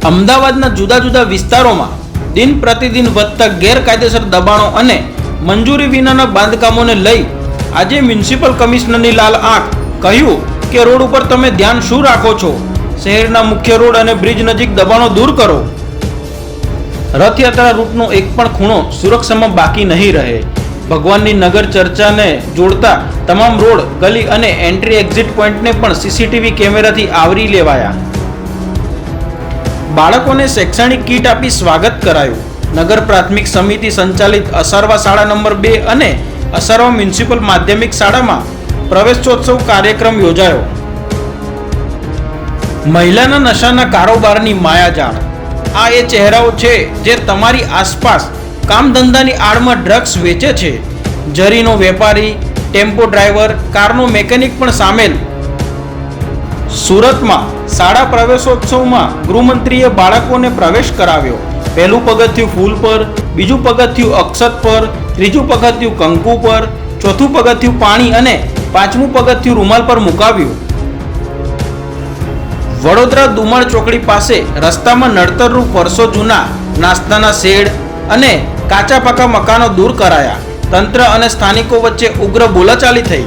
અમદાવાદના જુદા જુદા વિસ્તારોમાં દિન પ્રતિદિન વધતા ગેરકાયદેસર દબાણો અને મંજૂરી વિનાના બાંધકામોને લઈ આજે મ્યુનિસિપલ કમિશનરની લાલ આંખ કહ્યું કે રોડ ઉપર તમે ધ્યાન શું રાખો છો? શહેરના મુખ્ય રોડ અને બ્રિજ નજીક દબાણો દૂર કરો. રથયાત્રા રૂટનો એક પણ ખૂણો સુરક્ષામાં બાકી નહીં રહે. ભગવાનની નગર ચર્ચાને જોડતા તમામ રોડ, ગલી અને એન્ટ્રી એક્ઝિટ પોઈન્ટને પણ સીસીટીવી કેમેરાથી આવરી લેવાયા. બાળકોને શૈક્ષણિક કીટ આપી સ્વાગત કરાયું. નગર પ્રાથમિક સમિતિ સંચાલિત અસારવા શાળા નંબર 2 અને અસારવા મ્યુનિસિપલ માધ્યમિક શાળામાં પ્રવેશોત્સવ કાર્યક્રમ યોજાયો. મહિલાના નશાના કારોબારની માયાજાળ. આ એ ચહેરાઓ છે જે તમારી આસપાસ કામ ધંધાની આડમાં ડ્રગ્સ વેચે છે. જરીનો વેપારી, ટેમ્પો ડ્રાઈવર, કારનો મેકેનિક પણ સામેલ. સુરતમાં શાળા પ્રવેશોત્સવમાં ગૃહમંત્રીએ બાળકોને પ્રવેશ કરાવ્યો. પહેલું પગથિયું ફૂલ પર, બીજું પગથિયું અક્ષત પર, ત્રીજું પગથિયું કંકુ પર, ચોથું પગથિયું પાણી અને પાંચમું પગથિયું રૂમાલ પર મુકાવ્યું. વડોદરા દુમાળ ચોકડી પાસે રસ્તામાં નડતરરૂપ વર્ષો જૂના નાસ્તાના શેડ અને કાચા પાકા મકાનો દૂર કરાયા. તંત્ર અને સ્થાનિકો વચ્ચે ઉગ્ર બોલાચાલી થઈ.